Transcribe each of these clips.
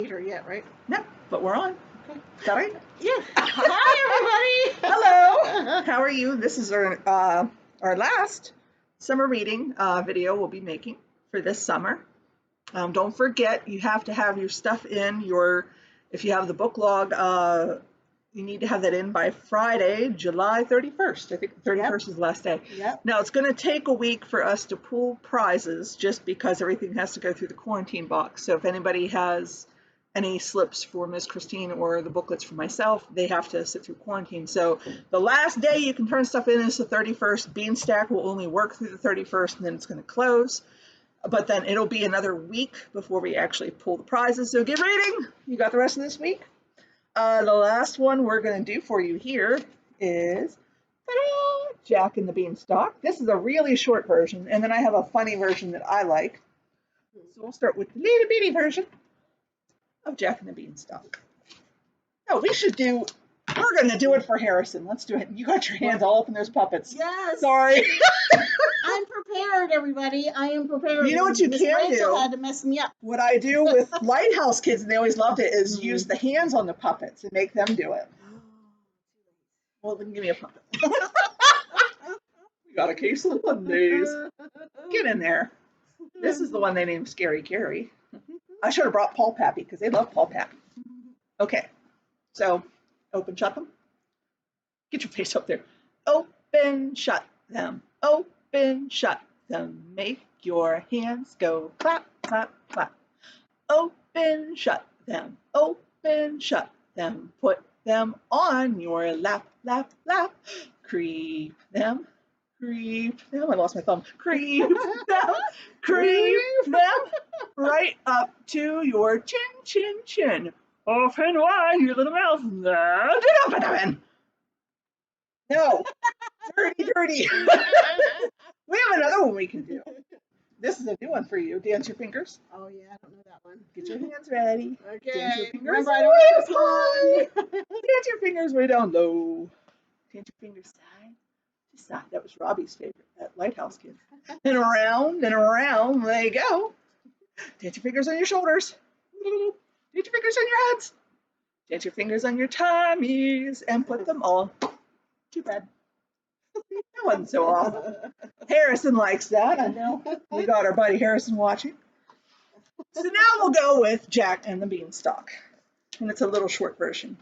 see her yet, right? No, but we're on. Okay. Is that right? Yes. Hi, everybody. Hello. How are you? This is our last summer reading video we'll be making for this summer. Don't forget, you have to have your stuff in your, if you have the book log, you need to have that in by Friday, July 31st. I think 31st is the last day. Yep. Now, it's going to take a week for us to pull prizes just because everything has to go through the quarantine box. So if anybody has any slips for Miss Christine or the booklets for myself, they have to sit through quarantine. So the last day you can turn stuff in is the 31st. Beanstalk will only work through the 31st, and then it's going to close. But then it'll be another week before we actually pull the prizes. So get reading. You got the rest of this week? The last one we're going to do for you here is Jack and the Beanstalk. This is a really short version, and then I have a funny version that I like. So we'll start with the little bitty version of Jack and the Beanstalk. Oh, we're going to do it for Harrison. Let's do it. You got your hands all up in those puppets. Yes. Sorry. I'm prepared, everybody. I am prepared. You know what you Miss can Rachel do? had to mess me up. What I do with Lighthouse kids, and they always loved it, is use the hands on the puppets and make them do it. Well, then give me a puppet. We got a case of Mondays. Get in there. This is the one they named Scary Gary. I should have brought Paul Pappy because they love Paul Pappy. Okay, so open, shut them. Get your face up there. Open, shut them. Open, shut them. Make your hands go clap, clap, clap. Open, shut them. Open, shut them. Put them on your lap, lap, lap. Creep them. Creep them. I lost my thumb. Creep them. Creep them. Right up to your chin, chin, chin. Open wide your little mouth. Open them in. No. Dirty, dirty. We have another one we can do. This is a new one for you. Dance your fingers. Oh, yeah, I don't know that one. Get your hands ready. Okay. Dance your fingers Remember, I don't know this way one. high. Dance your fingers way down low. Dance your fingers side to side. That was Robbie's favorite at Lighthouse Kids. And around they go. Dance your fingers on your shoulders. Dance your fingers on your heads. Dance your fingers on your tummies and put them all to bed. That wasn't so awful. Harrison likes that. I know. We got our buddy Harrison watching. So now we'll go with Jack and the Beanstalk. And it's a little short version.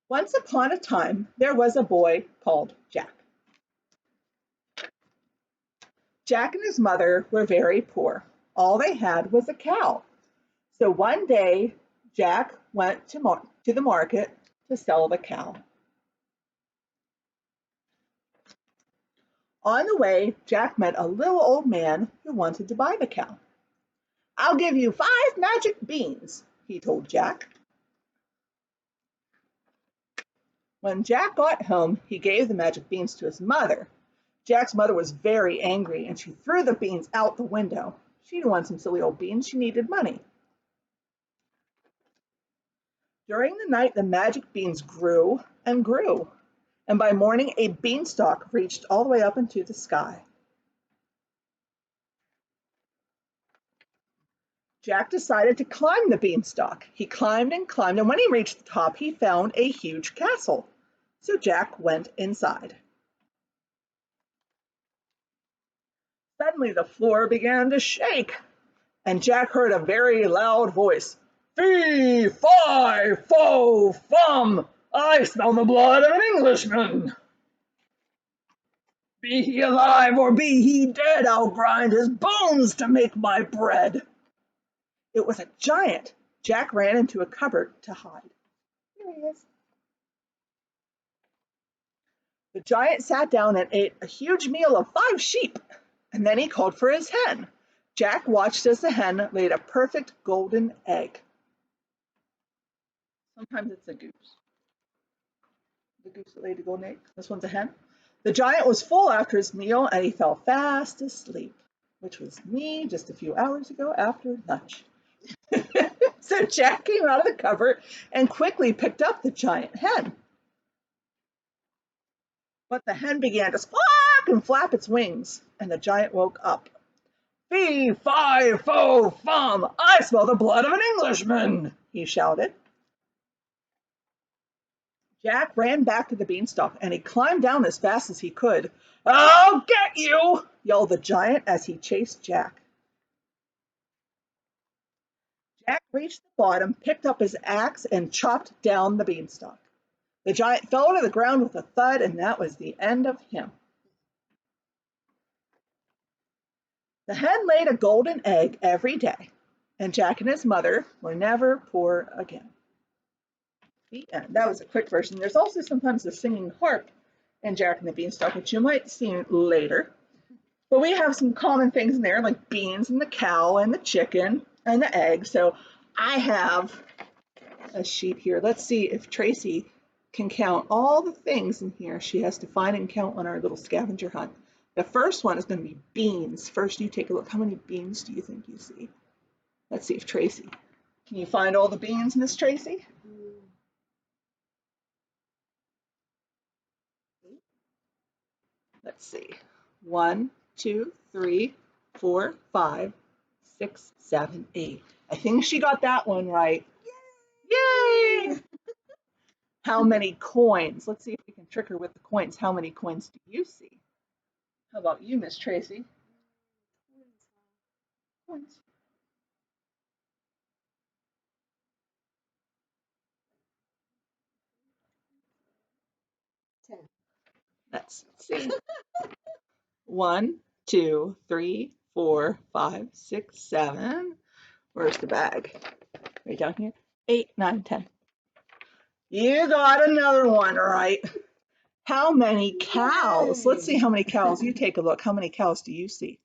Once upon a time, there was a boy called Jack. Jack and his mother were very poor. All they had was a cow. So one day, Jack went to the market to sell the cow. On the way, Jack met a little old man who wanted to buy the cow. "I'll give you 5 magic beans," he told Jack. When Jack got home, he gave the magic beans to his mother. Jack's mother was very angry, and she threw the beans out the window. She didn't want some silly old beans. She needed money. During the night, the magic beans grew and grew, and by morning, a beanstalk reached all the way up into the sky. Jack decided to climb the beanstalk. He climbed and climbed, and when he reached the top, he found a huge castle. So Jack went inside. Suddenly, the floor began to shake, and Jack heard a very loud voice. "Fee, fi, fo, fum! I smell the blood of an Englishman. Be he alive or be he dead, I'll grind his bones to make my bread." It was a giant. Jack ran into a cupboard to hide. Here he is. The giant sat down and ate a huge meal of 5 sheep, and then he called for his hen. Jack watched as the hen laid a perfect golden egg. Sometimes it's a goose. The goose that laid a golden egg. This one's a hen. The giant was full after his meal, and he fell fast asleep, which was me just a few hours ago after lunch. So Jack came out of the cupboard and quickly picked up the giant hen. But the hen began to squawk and flap its wings, and the giant woke up. Fee, fi, fo, fum, I smell the blood of an Englishman, he shouted. Jack ran back to the beanstalk and he climbed down as fast as he could. I'll get you, yelled the giant as he chased Jack. Jack reached the bottom, picked up his axe, and chopped down the beanstalk. The giant fell to the ground with a thud, and that was the end of him. The hen laid a golden egg every day, and Jack and his mother were never poor again. The end. That was a quick version. There's also sometimes a singing harp in Jack and the Beanstalk, which you might see later. But we have some common things in there, like beans and the cow and the chicken and the egg. So I have a sheet here. Let's see if Tracy can count all the things in here she has to find and count on our little scavenger hunt. The first one is going to be beans. First, you take a look. How many beans do you think you see? Let's see if Tracy. Can you find all the beans, Miss Tracy? Let's see. 1, 2, 3, 4, 5, 6, 7, 8. I think she got that one right. Yay! How many coins? Let's see if we can trick her with the coins. How many coins do you see? How about you, Miss Tracy? Coins. Let's see. 1, 2, 3, 4, 5, 6, 7. Where's the bag? Right down here. 8, 9, 10. You got another one right. How many cows? Let's see how many cows. You take a look. How many cows do you see?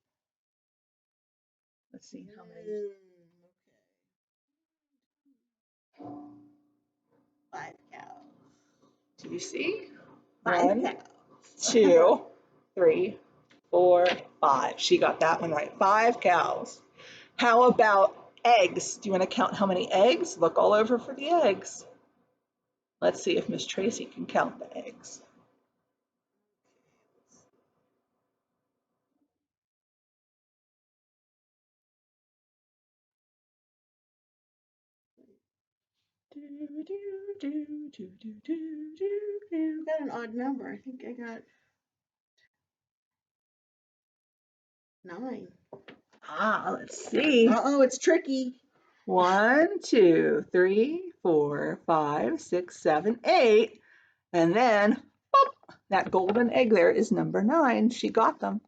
Let's see how many. 5 cows. Do you see? 5 1, cows. 2, 3, 4, 5. She got that one right. 5 cows. How about eggs? Do you want to count how many eggs? Look all over for the eggs. Let's see if Miss Tracy can count the eggs. I got an odd number. I think I got 9. Let's see. Uh-oh, it's tricky. 1, 2, 3, 4, 5, 6, 7, 8. And then, boop, that golden egg there is number 9. She got them.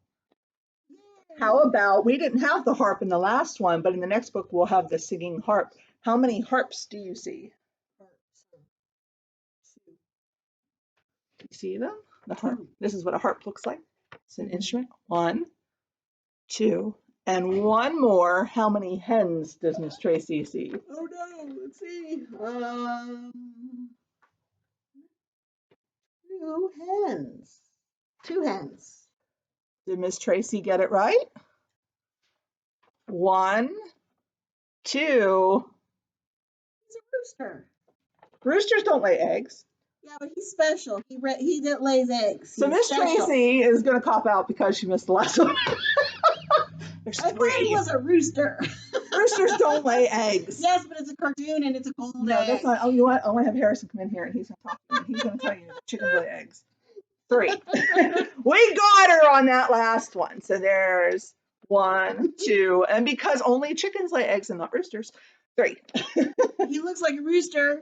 How about, we didn't have the harp in the last one, but in the next book we'll have the singing harp. How many harps do you see? You see them? The harp. This is what a harp looks like. It's an instrument. 1, 2, and one more. How many hens does Miss Tracy see? Oh no, let's see. 2 hens. 2 hens. Did Miss Tracy get it right? 1, 2. He's a rooster. Roosters don't lay eggs. Yeah, but he's special. He didn't lay eggs. So Miss Tracy is going to cop out because she missed the last one. There's I thought he 3. was a rooster. Roosters don't lay eggs. Yes, but it's a cartoon and it's a golden No, egg. that's not. Oh, you know what? I want to have Harrison come in here and he's going to talk to you. He's going to tell you that chickens lay eggs. 3. We got her on that last one. So there's 1, 2, and because only chickens lay eggs and not roosters, 3. He looks like a rooster.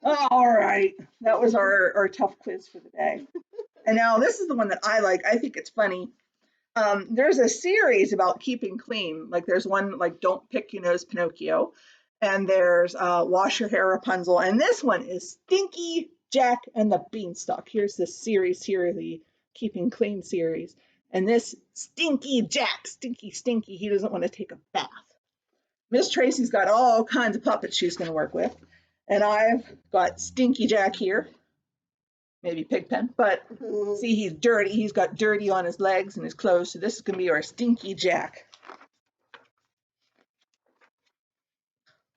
All right. That was our tough quiz for the day. And now this is the one that I like. I think it's funny. There's a series about keeping clean. Like there's one like Don't Pick Your Nose, Pinocchio. And there's Wash Your Hair, Rapunzel. And this one is Stinky Jack and the Beanstalk. Here's the series here, the Keeping Clean series. And this Stinky Jack, stinky, he doesn't want to take a bath. Miss Tracy's got all kinds of puppets she's going to work with. And I've got Stinky Jack here. Maybe Pigpen, but see, he's dirty. He's got dirty on his legs and his clothes. So this is going to be our Stinky Jack.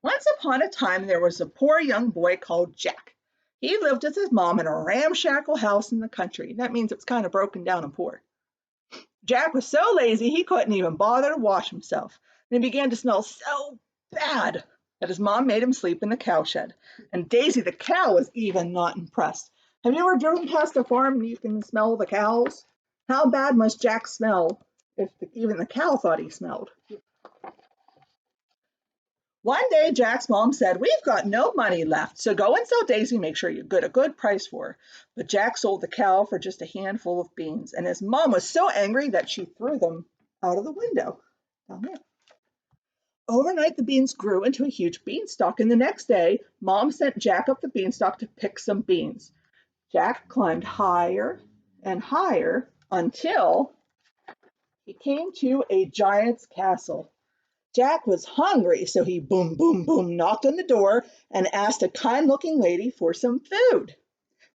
Once upon a time, there was a poor young boy called Jack. He lived with his mom in a ramshackle house in the country. That means it's kind of broken down and poor. Jack was so lazy he couldn't even bother to wash himself, and he began to smell so bad that his mom made him sleep in the cowshed. And Daisy the cow was even not impressed. Have you ever driven past a farm and you can smell the cows? How bad must Jack smell if even the cow thought he smelled? One day, Jack's mom said, "We've got no money left, so go and sell Daisy, make sure you get a good price for her." But Jack sold the cow for just a handful of beans, and his mom was so angry that she threw them out of the window. Down there. Overnight, the beans grew into a huge beanstalk, and the next day, Mom sent Jack up the beanstalk to pick some beans. Jack climbed higher and higher until he came to a giant's castle. Jack was hungry, so he boom, boom, boom knocked on the door and asked a kind-looking lady for some food.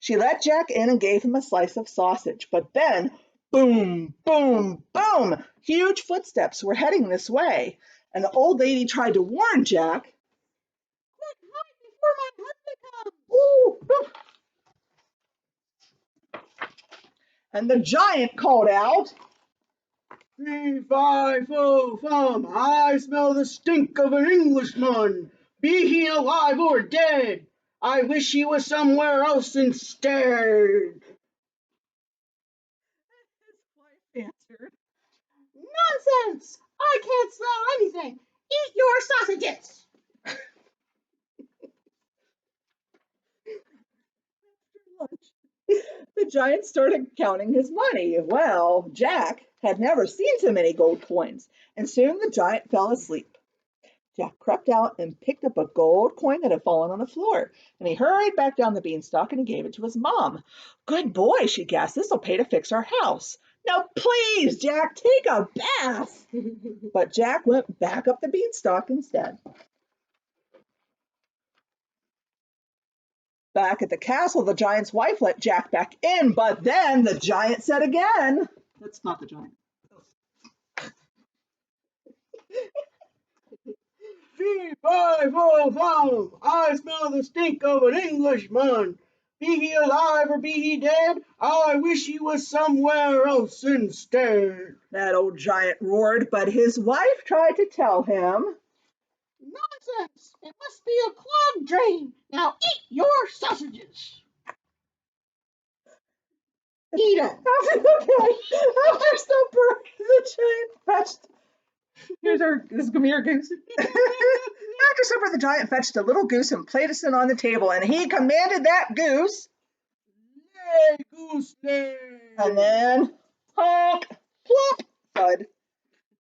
She let Jack in and gave him a slice of sausage, but then boom, boom, boom, huge footsteps were heading this way, and the old lady tried to warn Jack. Quick, hide before my husband comes. Ooh. And the giant called out, Fee, fi, fo, fum, I smell the stink of an Englishman. Be he alive or dead, I wish he was somewhere else instead. his wife answered, Nonsense! I can't smell anything. Eat your sausages. The giant started counting his money. Well, Jack had never seen so many gold coins, and soon the giant fell asleep. Jack crept out and picked up a gold coin that had fallen on the floor, and he hurried back down the beanstalk and he gave it to his mom. "Good boy," she gasped. "This'll pay to fix our house." "Now, please, Jack, take a bath." But Jack went back up the beanstalk instead. Back at the castle, the giant's wife let Jack back in, but then the giant said again, "That's not the giant." Fee, fi, fo, fum, I smell the stink of an Englishman. Be he alive or be he dead, I wish he was somewhere else instead. That old giant roared, but his wife tried to tell him. Nonsense! It must be a clogged drain. Now eat your sausages. Eat 'em. After supper, the giant fetched. This is gonna be your goose. After supper, the giant fetched a little goose and placed it on the table, and he commanded that goose. Lay, goose, lay. And then, honk, plop, thud.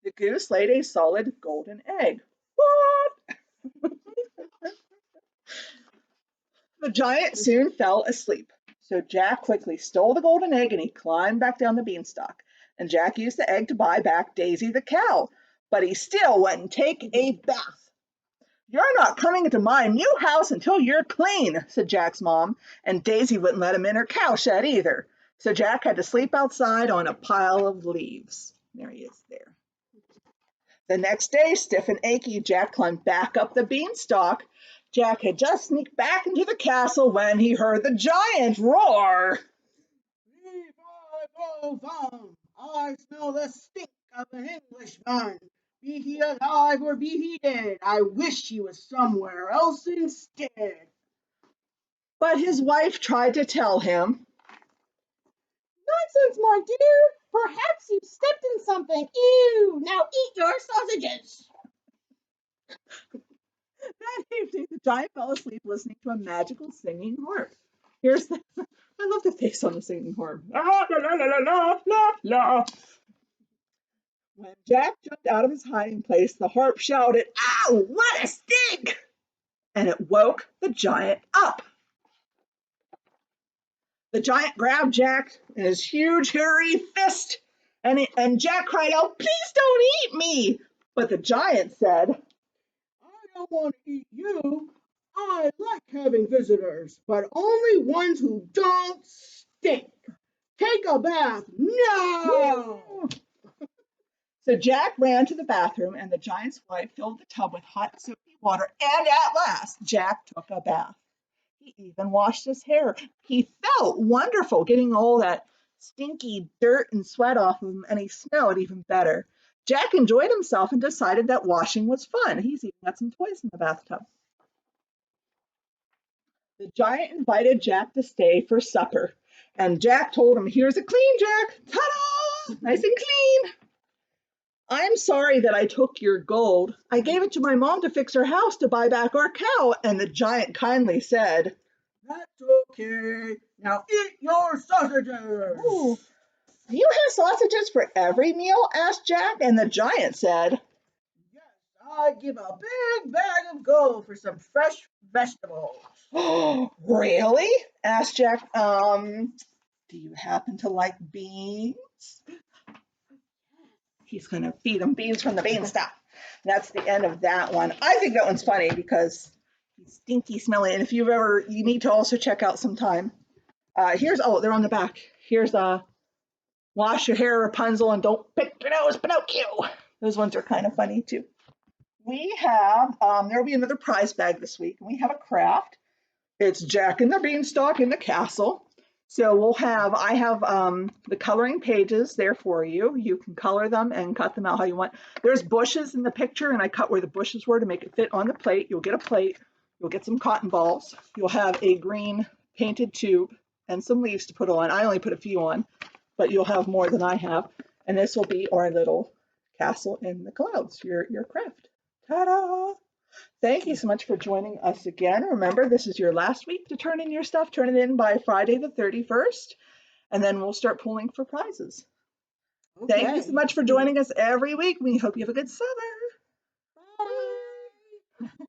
The goose laid a solid golden egg. What? The giant soon fell asleep. So Jack quickly stole the golden egg and he climbed back down the beanstalk. And Jack used the egg to buy back Daisy the cow, but he still wouldn't take a bath. "You're not coming into my new house until you're clean," said Jack's mom, and Daisy wouldn't let him in her cowshed either. So Jack had to sleep outside on a pile of leaves. There he is there. The next day, stiff and achy, Jack climbed back up the beanstalk. Jack had just sneaked back into the castle when he heard the giant roar. Fee, fi, fo, fum, I smell the stink of an Englishman. Be he alive or be he dead, I wish he was somewhere else instead. But his wife tried to tell him. Nonsense, my dear. Perhaps you stepped in something. Ew! Now eat your sausages. That evening, the giant fell asleep listening to a magical singing harp. Here's the. I love the face on the singing harp. La la la la la la la. When Jack jumped out of his hiding place, the harp shouted, "Ow, what a stink!" And it woke the giant up. The giant grabbed Jack in his huge, hairy fist, and Jack cried out, "Please don't eat me!" But the giant said, I don't want to eat you. I like having visitors, but only ones who don't stink. Take a bath now. So Jack ran to the bathroom, and the giant's wife filled the tub with hot, soapy water, and at last Jack took a bath. He even washed his hair. He felt wonderful getting all that stinky dirt and sweat off of him, and he smelled even better. Jack enjoyed himself and decided that washing was fun. He's even got some toys in the bathtub. The giant invited Jack to stay for supper, and Jack told him, "Here's a clean, Jack. Ta-da! Nice and clean. I'm sorry that I took your gold. I gave it to my mom to fix her house to buy back our cow." And the giant kindly said, That's okay. Now eat your sausages. "Ooh, do you have sausages for every meal?" asked Jack, and the giant said, Yes, I give a big bag of gold for some fresh vegetables. "Oh, really?" asked Jack. Do you happen to like beans?" He's going to feed him beans from the beanstalk. That's the end of that one. I think that one's funny because he's stinky, smelly, and if you need to also check out sometime. They're on the back. Here's Wash Your Hair, Rapunzel, and Don't Pick Your Nose, Pinocchio. Those ones are kind of funny too. We have, there'll be another prize bag this week, and we have a craft. It's Jack and the Beanstalk in the castle. So I have the coloring pages there for you. You can color them and cut them out how you want. There's bushes in the picture, and I cut where the bushes were to make it fit on the plate. You'll get a plate. You'll get some cotton balls. You'll have a green painted tube and some leaves to put on. I only put a few on, but you'll have more than I have. And this will be our little castle in the clouds, your craft. Ta-da! Thank you so much for joining us again. Remember, this is your last week to turn in your stuff. Turn it in by Friday the 31st, and then we'll start pulling for prizes. Okay. Thank you so much for joining us every week. We hope you have a good summer. Bye.